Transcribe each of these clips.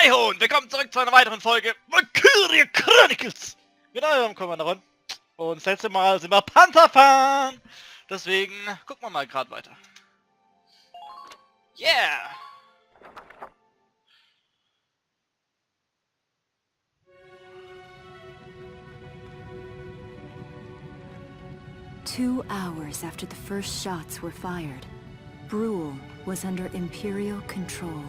Hi ho und willkommen zurück zu einer weiteren Folge Valkyria Chronicles mit eurem Kommanderon. Und das letzte Mal sind wir Panzer fahren. Deswegen gucken wir mal gerade weiter. Yeah! Two hours after the first shots were fired, Brule was under Imperial control.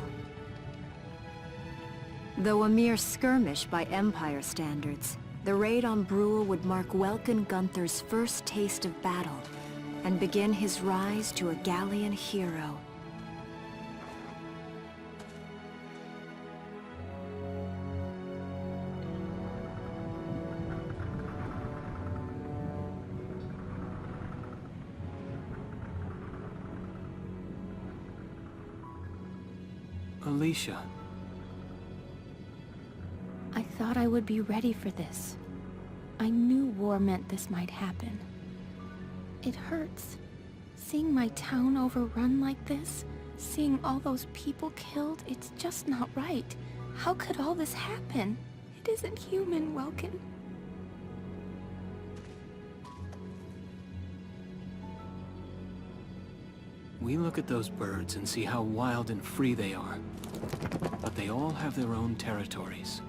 Though a mere skirmish by Empire standards, the raid on Brule would mark Welkin Gunther's first taste of battle and begin his rise to a Galion hero. Alicia. I thought I would be ready for this. I knew war meant this might happen. It hurts. Seeing my town overrun like this, seeing all those people killed, it's just not right. How could all this happen? It isn't human, Welkin. We look at those birds and see how wild and free they are. But they all have their own territories.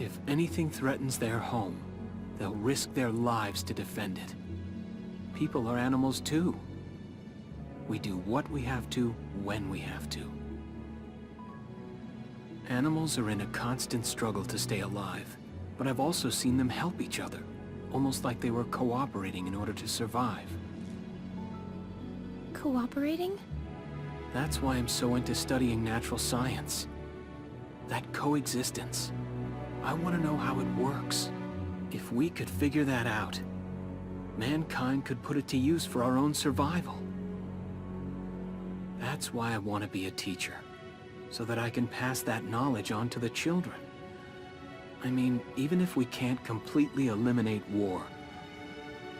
If anything threatens their home, they'll risk their lives to defend it. People are animals too. We do what we have to, when we have to. Animals are in a constant struggle to stay alive, but I've also seen them help each other, almost like they were cooperating in order to survive. Cooperating? That's why I'm so into studying natural science. That coexistence. I want to know how it works. If we could figure that out, mankind could put it to use for our own survival. That's why I want to be a teacher, so that I can pass that knowledge on to the children. I mean, even if we can't completely eliminate war,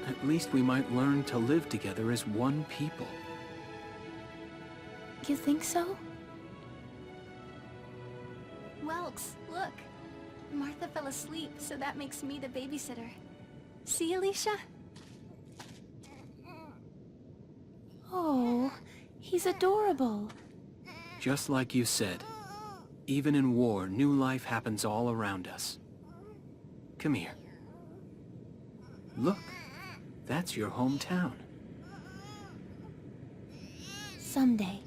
at least we might learn to live together as one people. You think so? Welks, look. Martha fell asleep, so that makes me the babysitter. See, Alicia? Oh, he's adorable. Just like you said, even in war, new life happens all around us. Come here. Look, that's your hometown. Someday,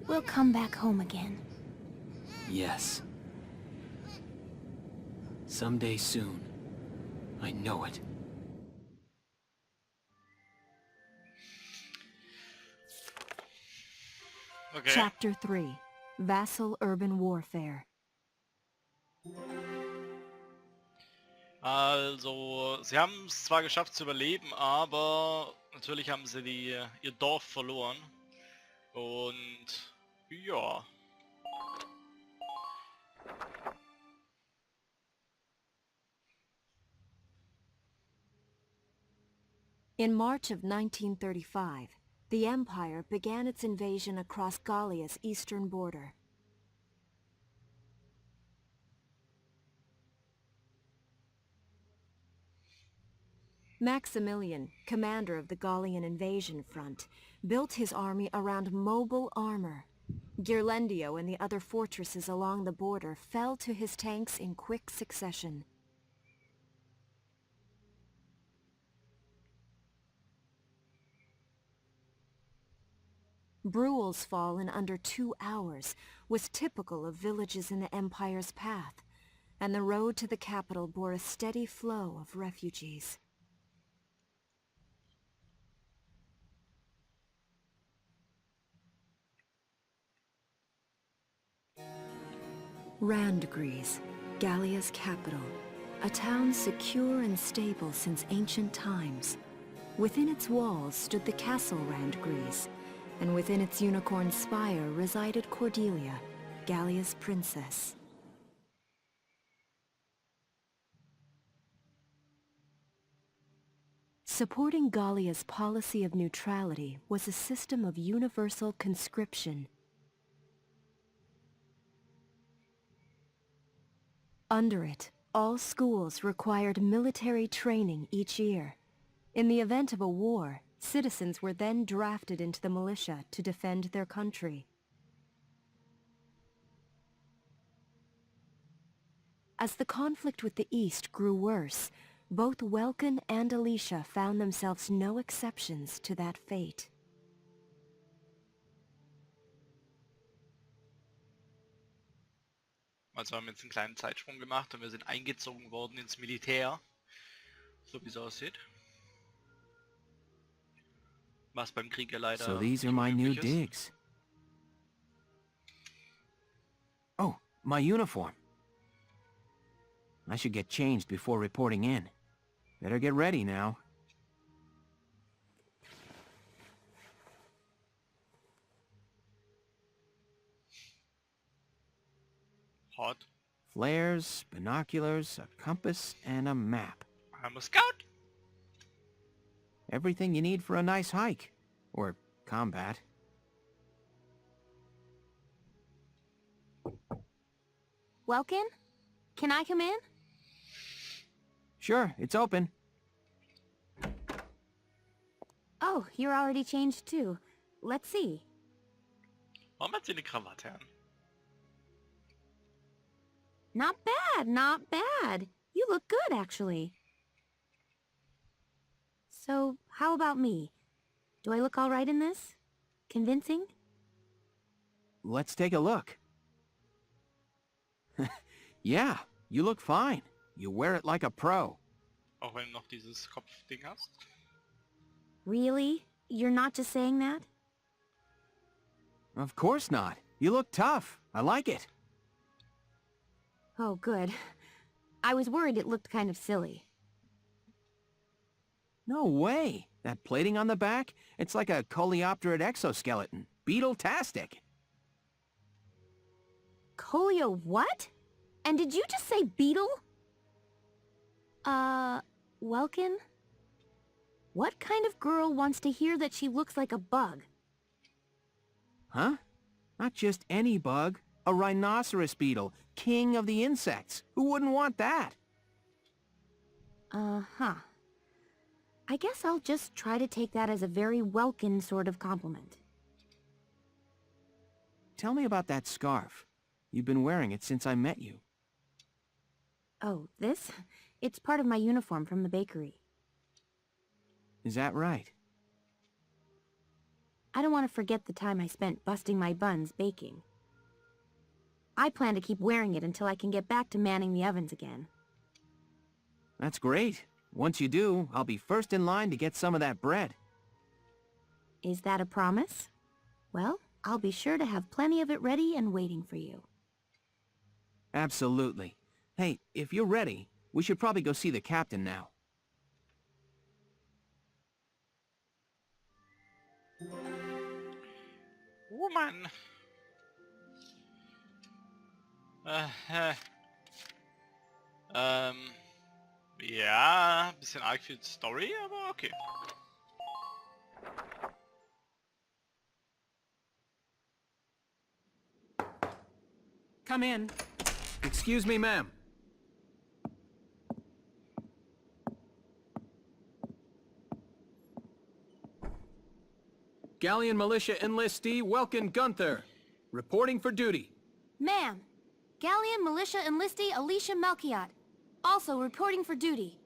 we'll come back home again. Yes. Someday soon. I know it. Okay. Chapter 3. Vassal Urban Warfare. Also, sie haben es zwar geschafft zu überleben, aber natürlich haben sie ihr Dorf verloren. Und ja. In March of 1935, the Empire began its invasion across Gallia's eastern border. Maximilian, commander of the Galion invasion front, built his army around mobile armor. Ghirlandaio and the other fortresses along the border fell to his tanks in quick succession. Brule's fall in under 2 hours was typical of villages in the Empire's path, and the road to the capital bore a steady flow of refugees. Randgries, Gallia's capital, a town secure and stable since ancient times. Within its walls stood the castle Randgries, and within its unicorn spire resided Cordelia, Gallia's princess. Supporting Gallia's policy of neutrality was a system of universal conscription. Under it, all schools required military training each year. In the event of a war, citizens were then drafted into the militia to defend their country. As the conflict with the East grew worse, both Welkin and Alicia found themselves no exceptions to that fate. Also haben wir jetzt einen kleinen Zeitsprung gemacht und wir sind eingezogen worden ins Militär. So wie es aussieht. Was beim Krieg ja leider... So these are my new digs. Oh, my uniform. I should get changed before reporting in. Better get ready now. Hot. Flares, binoculars, a compass, and a map. I'm a scout. Everything you need for a nice hike. Or combat. Welkin? Can I come in? Sure, it's open. Oh, you're already changed too. Let's see. Warum hat sie eine Krawatte an? Not bad, not bad. You look good, actually. So, how about me? Do I look all right in this? Convincing? Let's take a look. Yeah, you look fine. You wear it like a pro. Auch wenn du noch dieses Kopfding hast. Really? You're not just saying that? Of course not. You look tough. I like it. Oh, good. I was worried it looked kind of silly. No way. That plating on the back? It's like a coleopterate exoskeleton. Beetle-tastic. Colio what? And did you just say beetle? Welkin? What kind of girl wants to hear that she looks like a bug? Huh? Not just any bug. A rhinoceros beetle. King of the insects. Who wouldn't want that? Uh-huh. I guess I'll just try to take that as a very Welkin sort of compliment. Tell me about that scarf. You've been wearing it since I met you. Oh, this? It's part of my uniform from the bakery. Is that right? I don't want to forget the time I spent busting my buns baking. I plan to keep wearing it until I can get back to manning the ovens again. That's great. Once you do, I'll be first in line to get some of that bread. Is that a promise? Well, I'll be sure to have plenty of it ready and waiting for you. Absolutely. Hey, if you're ready, we should probably go see the captain now. Oh Mann. Ja, ein bisschen arg viel Story, aber okay. Come in. Excuse me, ma'am. Galion Militia Enlistee Welkin Gunther, reporting for duty. Ma'am, Galion Militia Enlistee Alicia Malkiot, also reporting for duty.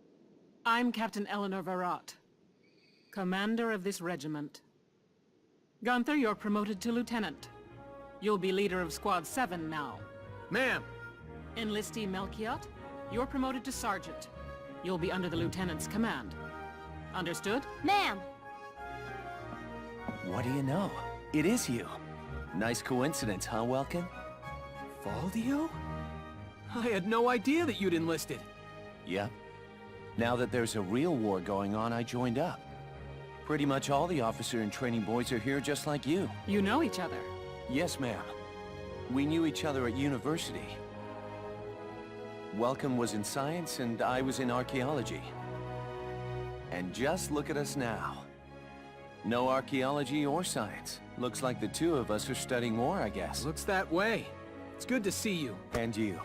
I'm Captain Eleanor Varrot, commander of this regiment. Gunther, you're promoted to lieutenant. You'll be leader of Squad 7 now. Ma'am! Enlistee Malkiot, you're promoted to sergeant. You'll be under the lieutenant's command. Understood? Ma'am! What do you know? It is you. Nice coincidence, huh, Welkin? Valdio? I had no idea that you'd enlisted. Yep. Now that there's a real war going on, I joined up. Pretty much all the officer and training boys are here just like you. You know each other. Yes, ma'am. We knew each other at university. Welkin was in science and I was in archaeology. And just look at us now. No archaeology or science. Looks like the two of us are studying war, I guess. Looks that way. It's good to see you. And you.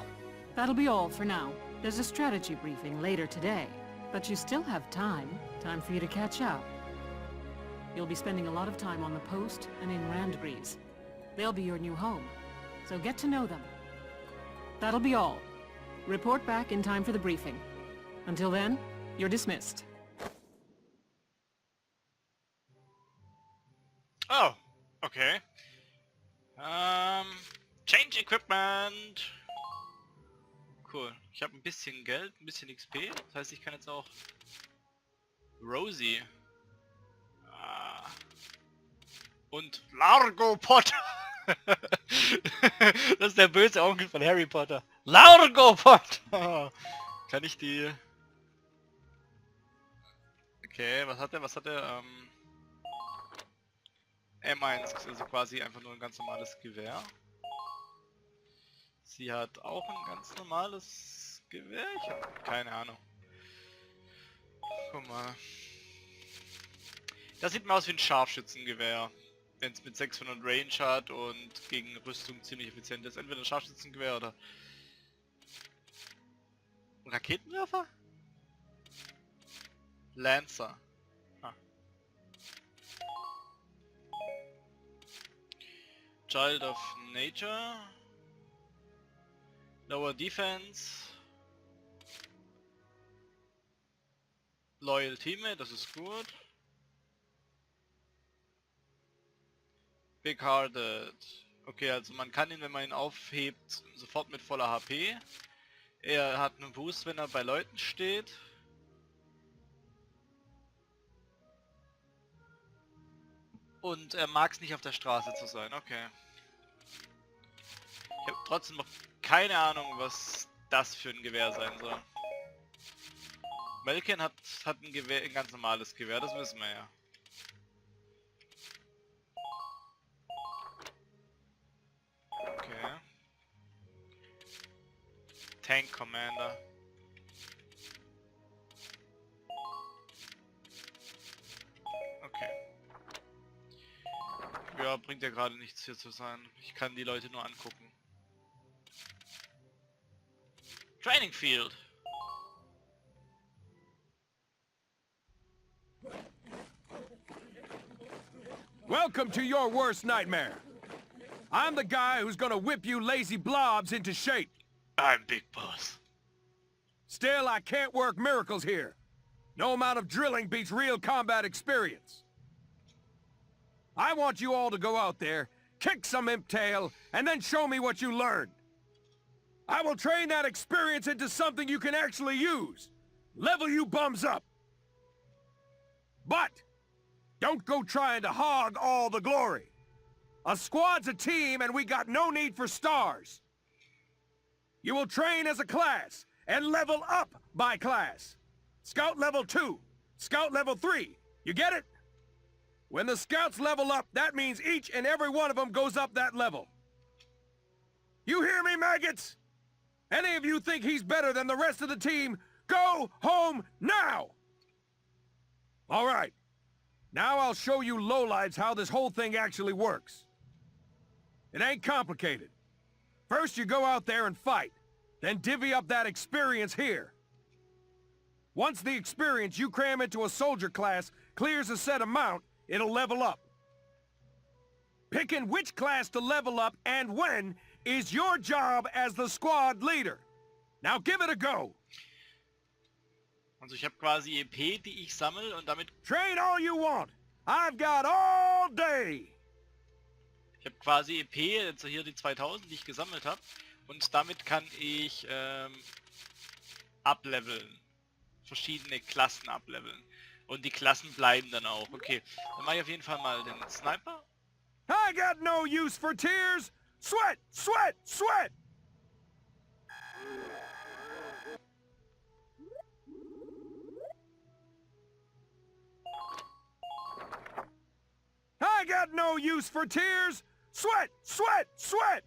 That'll be all for now. There's a strategy briefing later today, but you still have time. Time for you to catch up. You'll be spending a lot of time on the post and in Randgrees. They'll be your new home, so get to know them. That'll be all. Report back in time for the briefing. Until then, you're dismissed. Oh, okay. Change Equipment. Cool. Ich habe ein bisschen Geld, ein bisschen XP. Das heißt, ich kann jetzt auch Rosie. Und Largo Potter. Das ist der böse Onkel von Harry Potter. Largo Potter. Kann ich die... Okay, was hat er? M1, also quasi einfach nur ein ganz normales Gewehr. Sie hat auch ein ganz normales Gewehr? Ich habe keine Ahnung. Guck mal. Das sieht mal aus wie ein Scharfschützengewehr. Wenn es mit 600 Range hat und gegen Rüstung ziemlich effizient ist. Entweder ein Scharfschützengewehr oder... Raketenwerfer? Lancer. Ah. Child of Nature. Lower Defense. Loyal Teammate, das ist gut. Big Hearted. Okay, also man kann ihn, wenn man ihn aufhebt, sofort mit voller HP. Er hat einen Boost, wenn er bei Leuten steht. Und er mag es nicht auf der Straße zu sein, okay. Ich habe trotzdem noch keine Ahnung, was das für ein Gewehr sein soll. Melken hat ein Gewehr, ein ganz normales Gewehr, das wissen wir ja. Okay. Tank Commander. Okay. Ja, bringt ja gerade nichts hier zu sein. Ich kann die Leute nur angucken. Training Field. Welcome to your worst nightmare. I'm the guy who's gonna whip you lazy blobs into shape. I'm Big Boss. Still, I can't work miracles here. No amount of drilling beats real combat experience. I want you all to go out there, kick some imp tail, and then show me what you learned. I will train that experience into something you can actually use. Level you bums up. But, don't go trying to hog all the glory. A squad's a team, and we got no need for stars. You will train as a class, and level up by class. Scout level 2, Scout level 3. You get it? When the scouts level up, that means each and every one of them goes up that level. You hear me, maggots? Any of you think he's better than the rest of the team, go home now! All right. Now I'll show you lowlives how this whole thing actually works. It ain't complicated. First you go out there and fight, then divvy up that experience here. Once the experience you cram into a soldier class clears a set amount, it'll level up. Picking which class to level up and when is your job as the squad leader. Now give it a go. Also ich habe quasi EP, die ich sammle und damit... Train all you want. I've got all day. Ich habe quasi EP, jetzt hier die 2000, die ich gesammelt habe. Und damit kann ich ableveln. Verschiedene Klassen ableveln. Und die Klassen bleiben dann auch. Okay, dann mache ich auf jeden Fall mal den Sniper. I got no use for tears. Sweat, sweat, sweat. I got no use for tears. Sweat, sweat, sweat.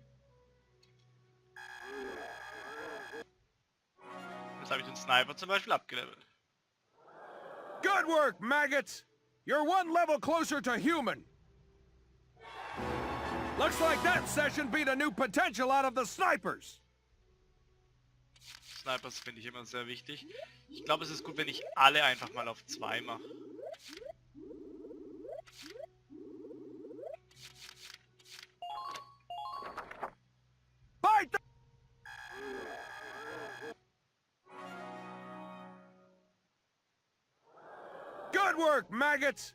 Jetzt habe ich den Sniper zum Beispiel abgelevelt. Good work, maggots. You're one level closer to human. Looks like that session beat a new potential out of the snipers. Snipers finde ich immer sehr wichtig. Ich glaube, es ist gut, wenn ich alle einfach mal auf 2 mache. Fight! Good work, maggots!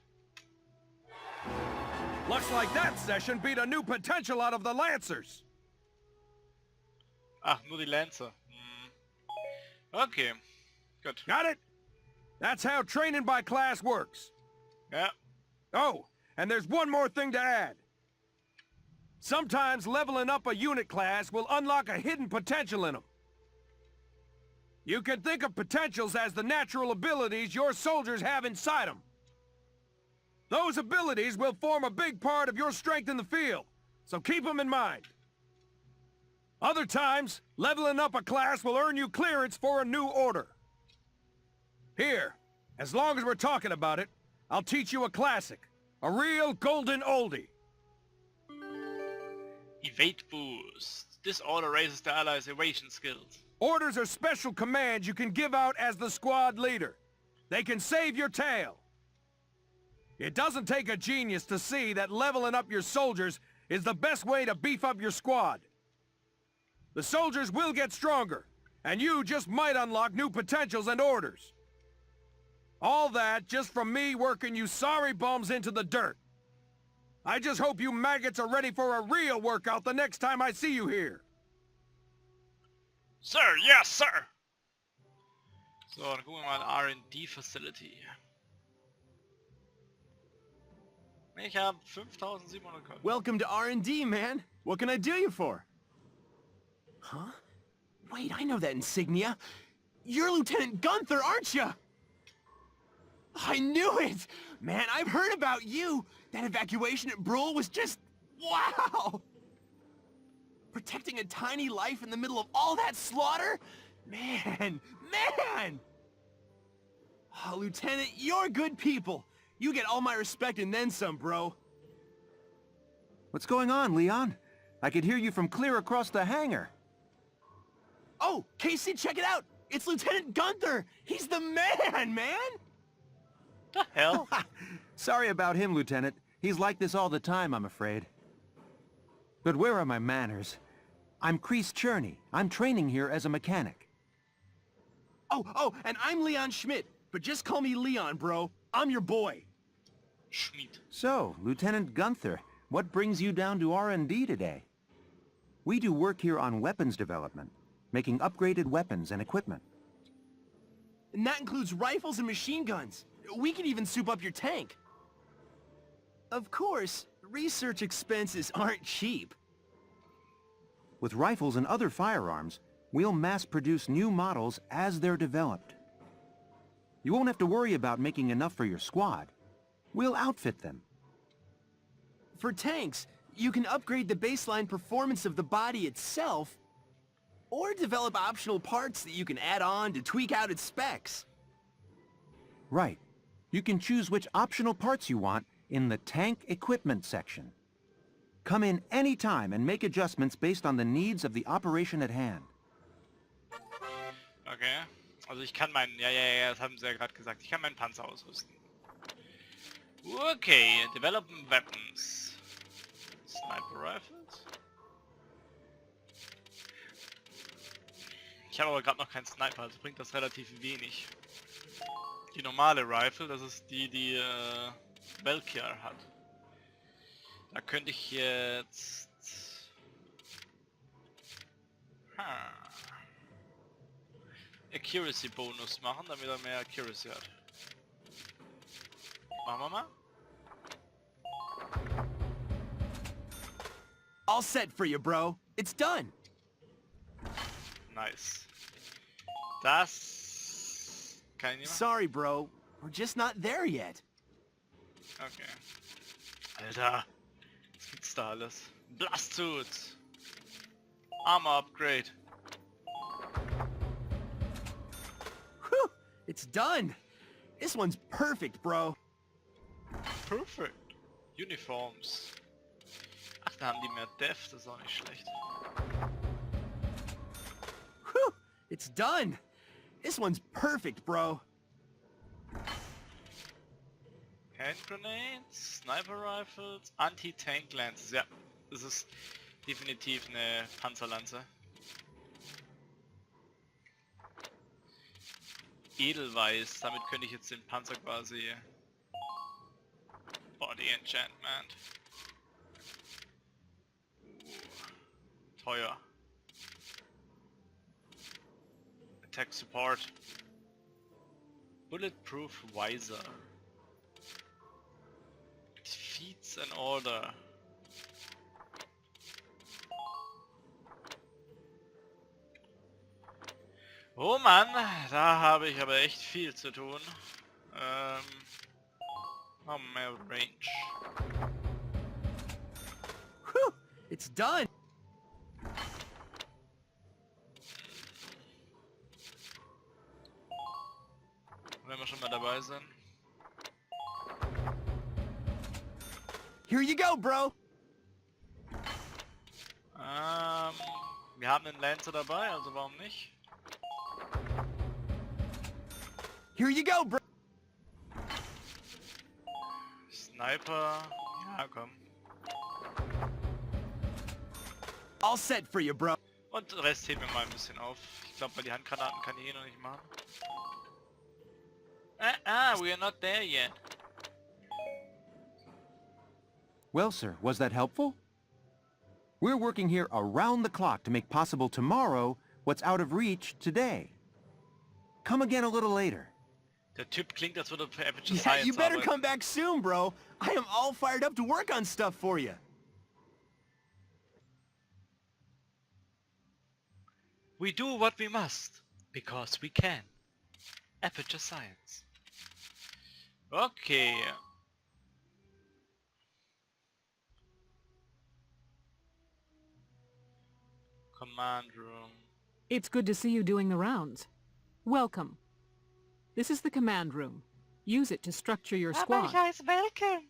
Looks like that session beat a new potential out of the Lancers. Ach, nur die Lancer. Okay, gut. Got it? That's how training by class works. Ja. Oh, and there's one more thing to add. Sometimes leveling up a unit class will unlock a hidden potential in them. You can think of potentials as the natural abilities your soldiers have inside them. Those abilities will form a big part of your strength in the field, so keep them in mind. Other times, leveling up a class will earn you clearance for a new order. Here, as long as we're talking about it, I'll teach you a classic. A real golden oldie. Evade boost. This order raises the allies' evasion skills. Orders are special commands you can give out as the squad leader. They can save your tail. It doesn't take a genius to see that leveling up your soldiers is the best way to beef up your squad. The soldiers will get stronger, and you just might unlock new potentials and orders. All that just from me working you sorry bums into the dirt. I just hope you maggots are ready for a real workout the next time I see you here. Sir, yes, sir! So, dann gucken wir mal R&D Facility. Ich habe 5700 Karten. Welcome to R&D, man. What can I do you for? Huh? Wait, I know that insignia. You're Lieutenant Gunther, aren't you? I knew it! Man, I've heard about you! That evacuation at Brule was just... wow! Protecting a tiny life in the middle of all that slaughter? Man! Man! Oh, Lieutenant, you're good people. You get all my respect and then some, bro. What's going on, Leon? I could hear you from clear across the hangar. Oh, Casey, check it out! It's Lieutenant Gunther! He's the man, man! The hell? Sorry about him, Lieutenant. He's like this all the time, I'm afraid. But where are my manners? I'm Krieges Cherney. I'm training here as a mechanic. Oh, and I'm Leon Schmidt, but just call me Leon, bro. I'm your boy. Schmidt. So, Lieutenant Gunther, what brings you down to R&D today? We do work here on weapons development, making upgraded weapons and equipment. And that includes rifles and machine guns. We can even soup up your tank. Of course, research expenses aren't cheap. With rifles and other firearms, we'll mass-produce new models as they're developed. You won't have to worry about making enough for your squad. We'll outfit them. For tanks, you can upgrade the baseline performance of the body itself, or develop optional parts that you can add on to tweak out its specs. Right. You can choose which optional parts you want in the tank equipment section. Come in any time and make adjustments based on the needs of the operation at hand. Okay. Also ich kann meinen... Ja, das haben sie ja gerade gesagt. Ich kann meinen Panzer ausrüsten. Okay, developing weapons. Sniper Rifles. Ich habe aber gerade noch keinen Sniper, also bringt das relativ wenig. Die normale Rifle, das ist die Valkyria hat. Da könnte ich jetzt... Accuracy Bonus machen, damit er mehr Accuracy hat. Machen wir mal. All set for you, bro. It's done. Nice. Das... Kann ich nicht machen? Sorry, bro. We're just not there yet. Okay. Alter. Was gibt's da alles? Blast Suit. Armor Upgrade. Whew! It's done. This one's perfect, bro. Perfect. Uniforms. Ach, da haben die mehr Def, das ist auch nicht schlecht. Whew! It's done! This one's perfect, bro. Hand Grenades, Sniper Rifles, Anti-Tank Lances. Ja, das ist definitiv eine Panzerlanze. Edelweiß, damit könnte ich jetzt den Panzer quasi Body Enchantment. Teuer. Attack Support. Bulletproof Visor. Defeats an Order. Oh Mann, da habe ich aber echt viel zu tun. Oh, mehr Range. Whew, it's done! Wenn wir schon mal dabei sind. Here you go, bro! Wir haben einen Lancer dabei, also warum nicht? Here you go, bro! Sniper, ja komm. All set for you, bro. Und den Rest heben wir mal ein bisschen auf. Ich glaube, weil die Handgranaten kann ich eh noch nicht machen. We are not there yet. Well, sir, was that helpful? We're working here around the clock to make possible tomorrow what's out of reach today. Come again a little later. Der Typ klingt, als würde er für Aperture Yeah, Science you better arbeiten. come back soon, bro. I am all fired up to work on stuff for you. We do what we must, because we can. Aperture Science. Okay. Command room. It's good to see you doing the rounds. Welcome. This is the command room. Use it to structure your squad. welcome.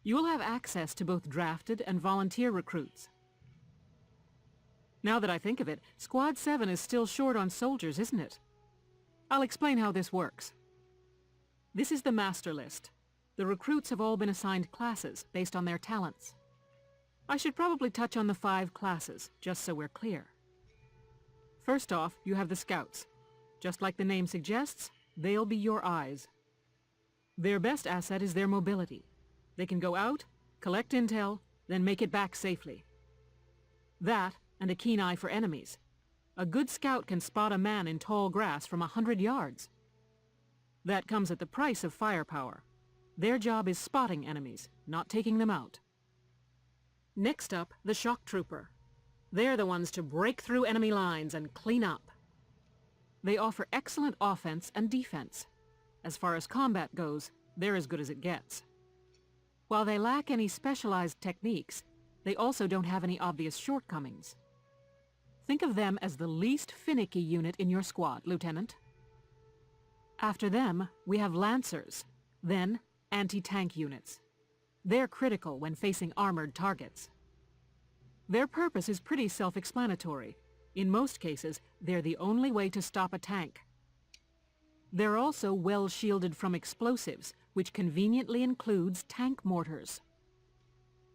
You will have access to both drafted and volunteer recruits. Now that I think of it, Squad 7 is still short on soldiers, isn't it? I'll explain how this works. This is the master list. The recruits have all been assigned classes based on their talents. I should probably touch on the 5 classes, just so we're clear. First off, you have the scouts. Just like the name suggests, they'll be your eyes. Their best asset is their mobility. They can go out, collect intel, then make it back safely. That, and a keen eye for enemies. A good scout can spot a man in tall grass from 100 yards. That comes at the price of firepower. Their job is spotting enemies, not taking them out. Next up, the shock trooper. They're the ones to break through enemy lines and clean up. They offer excellent offense and defense. As far as combat goes, they're as good as it gets. While they lack any specialized techniques, they also don't have any obvious shortcomings. Think of them as the least finicky unit in your squad, Lieutenant. After them, we have Lancers, then anti-tank units. They're critical when facing armored targets. Their purpose is pretty self-explanatory. In most cases, they're the only way to stop a tank. They're also well shielded from explosives, which conveniently includes tank mortars.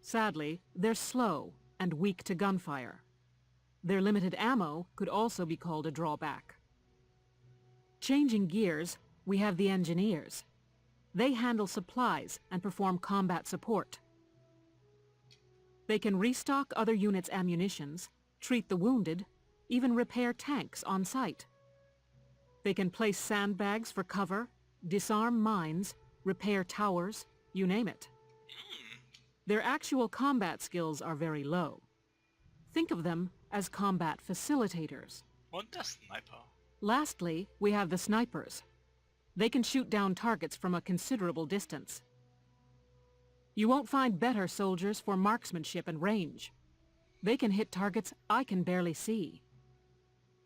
Sadly, they're slow and weak to gunfire. Their limited ammo could also be called a drawback. Changing gears, we have the engineers. They handle supplies and perform combat support. They can restock other units' ammunitions, treat the wounded, even repair tanks on site. They can place sandbags for cover, disarm mines, repair towers, you name it. Their actual combat skills are very low. Think of them as combat facilitators. Und der Sniper. Lastly, we have the snipers. They can shoot down targets from a considerable distance. You won't find better soldiers for marksmanship and range. They can hit targets I can barely see.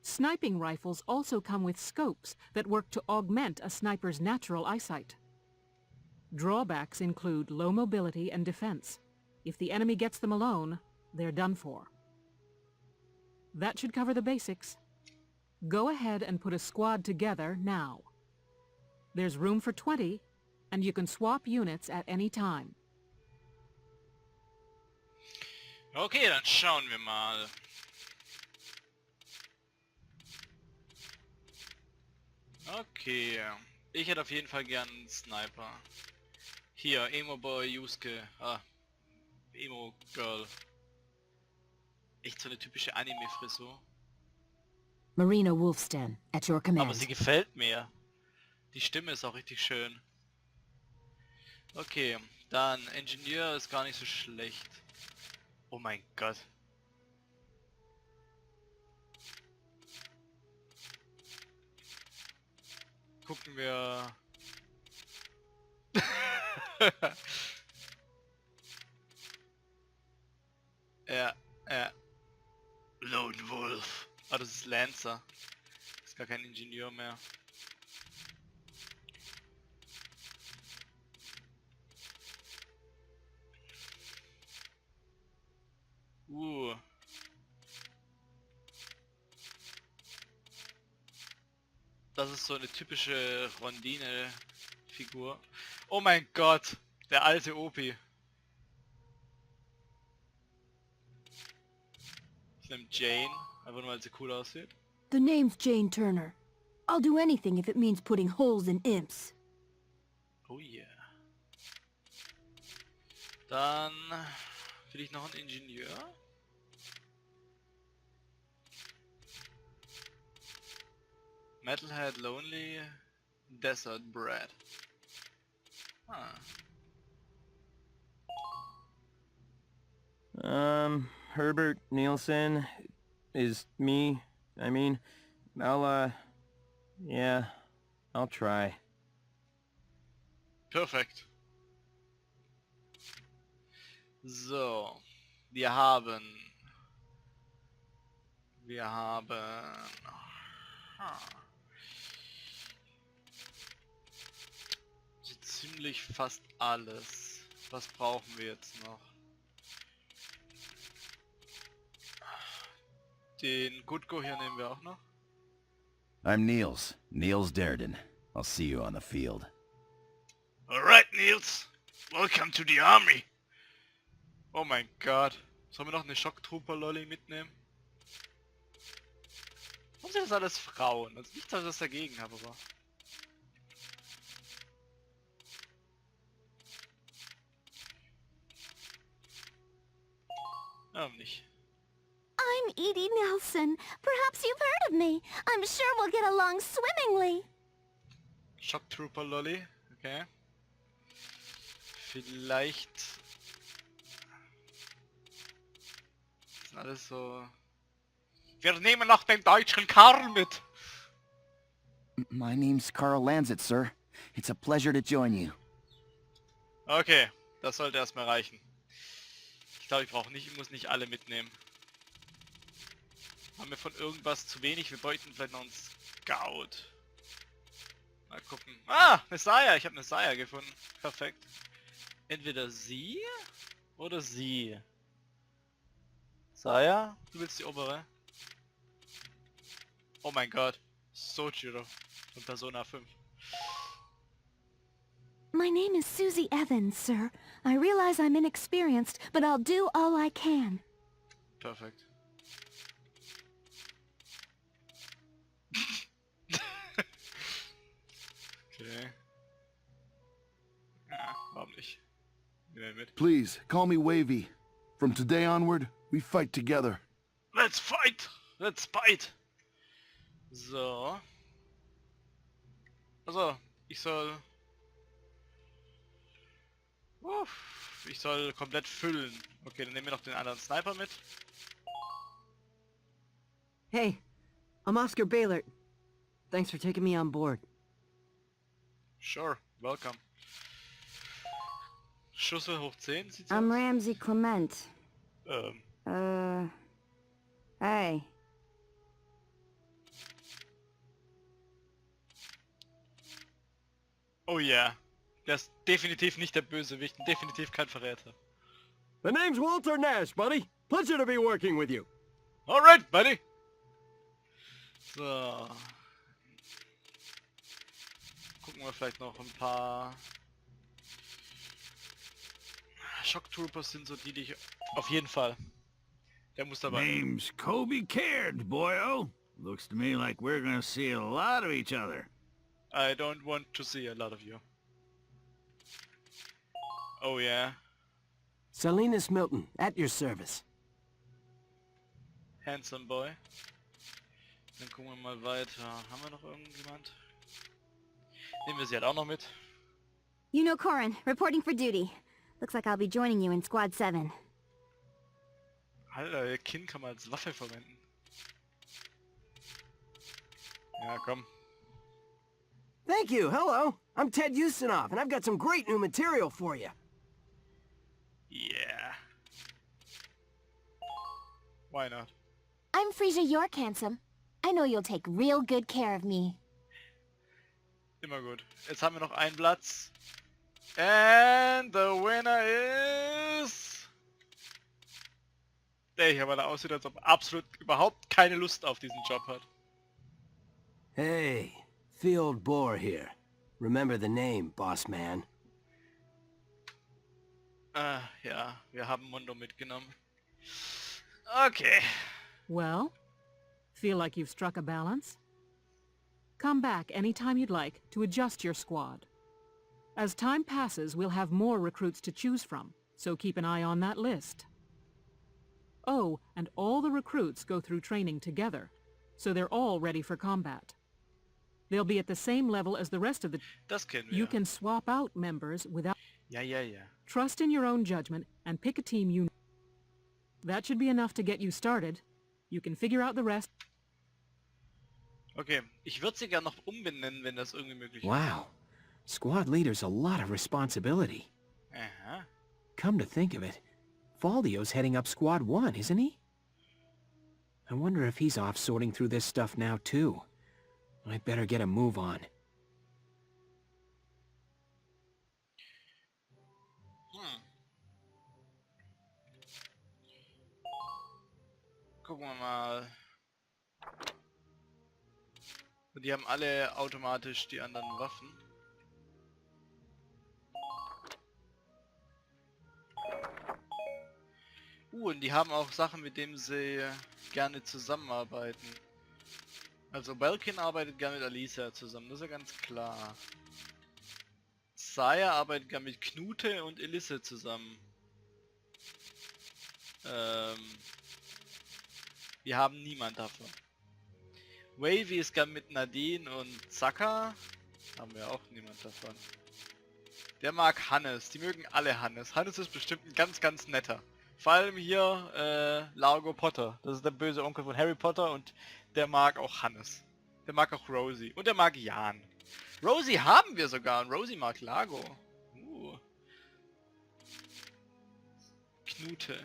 Sniping rifles also come with scopes that work to augment a sniper's natural eyesight. Drawbacks include low mobility and defense. If the enemy gets them alone, they're done for. That should cover the basics. Go ahead and put a squad together now. There's room for 20, and you can swap units at any time. Okay, dann schauen wir mal. Okay, ich hätte auf jeden Fall gern einen Sniper. Hier, Emo Boy, Yusuke. Emo Girl. Echt so eine typische Anime-Frisur. Marina Wolfstan, at your command. Aber sie gefällt mir. Die Stimme ist auch richtig schön. Okay, dann Ingenieur ist gar nicht so schlecht. Oh mein Gott. Gucken wir... ja. Lone Wolf. Ah, das ist Lancer. Ist gar kein Ingenieur mehr. Das ist so eine typische Rondine-Figur. Oh mein Gott, der alte Opi. Ich nehme Jane, einfach nur weil sie cool aussieht. The name's Jane Turner. I'll do anything if it means putting holes in imps. Oh yeah. Dann will ich noch einen Ingenieur. Metalhead Lonely Desert Bread. Herbert Nielsen is me. I mean, yeah, I'll try. Perfekt. So, wir haben so ziemlich fast alles. Was brauchen wir jetzt noch? Den Goodgo hier nehmen wir auch noch. I'm Niels Derden. I'll see you on the field. Alright, Niels. Welcome to the army. Oh mein Gott. Sollen wir noch eine Schocktrooper-Lolli mitnehmen? Warum sind das alles Frauen? Also nicht, dass ich das dagegen habe, aber... Warum nicht? I'm Edie Nelson. Perhaps you've heard of me. I'm sure we'll get along swimmingly. Schocktrooper-Lolli, okay. Vielleicht... Das sind alles so... Wir nehmen noch den deutschen Karl mit! My name's Carl Lanzit, sir. It's a pleasure to join you. Okay, das sollte erstmal reichen. Ich glaube, ich muss nicht alle mitnehmen. Haben wir von irgendwas zu wenig? Wir bräuchten vielleicht noch einen Scout. Mal gucken. Ah, eine Saya. Ich habe eine Saya gefunden. Perfekt. Entweder sie oder sie. Saya, du willst die obere? Oh mein Gott. Sojiro von Persona 5. My name is Susie Evans, sir. I realize I'm inexperienced, but I'll do all I can. Perfekt. Okay. Ja, warum nicht? Nehmen wir mit. Please, call me Wavy. From today onward, we fight together. Let's fight! Let's fight! So. Also, ich soll komplett füllen. Okay, dann nehmen wir noch den anderen Sniper mit. Hey, I'm Oscar Baylor. Thanks for taking me on board. Sure, welcome. Schüsse hoch 10, sieht's I'm aus? Ramsey Clement. Hey. Oh yeah. Der ist definitiv nicht der Bösewicht und definitiv kein Verräter. The name's Walter Nash, buddy. Pleasure to be working with you. Alright, buddy. So. Gucken wir vielleicht noch ein paar... Shock Troopers sind so die, die ich... Auf jeden Fall. Der muss dabei. Name's Kobe Caird, boyo. Looks to me like we're gonna see a lot of each other. I don't want to see a lot of you. Oh yeah. Salinas Milton, at your service. Handsome boy. Dann gucken wir mal weiter. Haben wir noch irgendjemand? Nehmen wir sie halt auch noch mit. You know Corin, reporting for duty. Looks like I'll be joining you in Squad 7. Alter, ihr Kind kann man als Waffe verwenden. Ja, komm. Thank you, hello. I'm Ted Ustinov, and I've got some great new material for you. Yeah. Why not? I'm Frisia York, handsome. I know you'll take real good care of me. Immer gut. Jetzt haben wir noch einen Platz. And the winner is... Der hier, weil er aussieht, als ob er absolut überhaupt keine Lust auf diesen Job hat. Hey, Field Boar here. Remember the name, boss man. Ja, wir haben Mondo mitgenommen. Okay. Well, feel like you've struck a balance? Come back anytime you'd like to adjust your squad. As time passes, we'll have more recruits to choose from, so keep an eye on that list. Oh, and all the recruits go through training together, so they're all ready for combat. They'll be at the same level as the rest of the... Das kennen wir. You can swap out members without... Ja. Trust in your own judgment and pick a team you... That should be enough to get you started. You can figure out the rest. Okay, ich würde sie gerne noch umbenennen, wenn das irgendwie möglich ist. Wow. Squad leader's a lot of responsibility. Aha. Come to think of it, Faldio's heading up Squad 1, isn't he? I wonder if he's off sorting through this stuff now too. I'd better get a move on. Gucken wir mal. Die haben alle automatisch die anderen Waffen. Und die haben auch Sachen, mit denen sie gerne zusammenarbeiten. Also Belkin arbeitet gerne mit Alisa zusammen, das ist ja ganz klar. Saya arbeitet gerne mit Knute und Elisse zusammen. Wir haben niemand davon. Wavy ist gerne mit Nadine und Zaka. Haben wir auch niemand davon. Der mag Hannes, die mögen alle Hannes. Hannes ist bestimmt ein ganz, ganz netter. Vor allem hier Largo Potter. Das ist der böse Onkel von Harry Potter und der mag auch Hannes. Der mag auch Rosie. Und der mag Jan. Rosie haben wir sogar und Rosie mag Largo. Knute.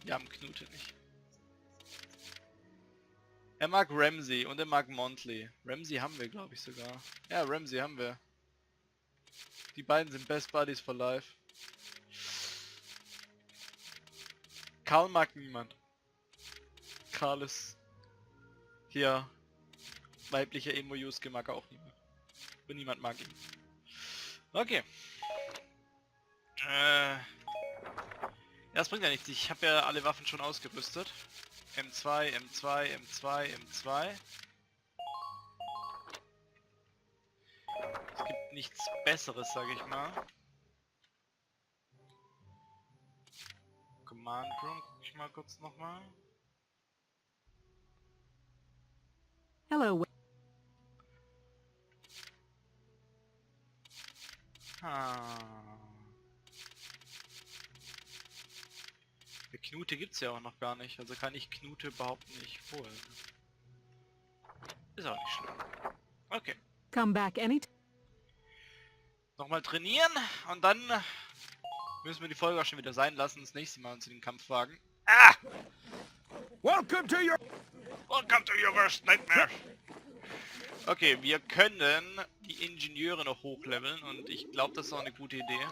Wir haben Knute nicht. Er mag Ramsey und er mag Montley. Ramsey haben wir, glaube ich, sogar. Ja, Ramsey haben wir. Die beiden sind Best Buddies for Life. Karl mag niemand. Karl ist hier weiblicher Emo-Yusuke mag er auch niemand. Und niemand mag ihn. Okay. Ja, das bringt ja nichts. Ich habe ja alle Waffen schon ausgerüstet. M2, M2, M2, M2. Es gibt nichts Besseres, sage ich mal. Command Room, guck ich mal kurz nochmal. Hello. Der Knute gibt's ja auch noch gar nicht, also kann ich Knute überhaupt nicht holen. Ist auch nicht schlimm. Okay. Come back anytime. Nochmal trainieren und dann müssen wir die Folge auch schon wieder sein lassen, das nächste Mal uns in den Kampf wagen. Ah! Welcome to your worst nightmare! Okay, wir können die Ingenieure noch hochleveln und ich glaube, das ist auch eine gute Idee.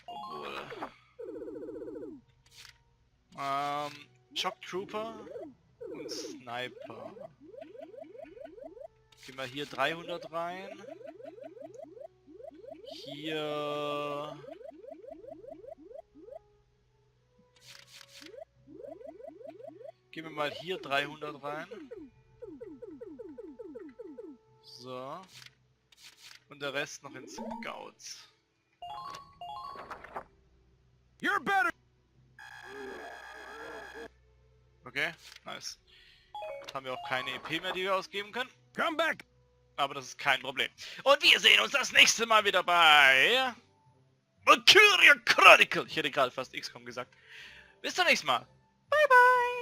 Obwohl... Shock Trooper und Sniper. Gehen wir hier 300 rein. Hier... Gehen wir mal hier 300 rein. So. Und der Rest noch in Scouts. You're better. Okay, nice. Haben wir auch keine EP mehr, die wir ausgeben können. Come back. Aber das ist kein Problem. Und wir sehen uns das nächste Mal wieder bei... Valkyria Chronicles. Ich hätte gerade fast XCOM gesagt. Bis zum nächsten Mal. Bye, bye.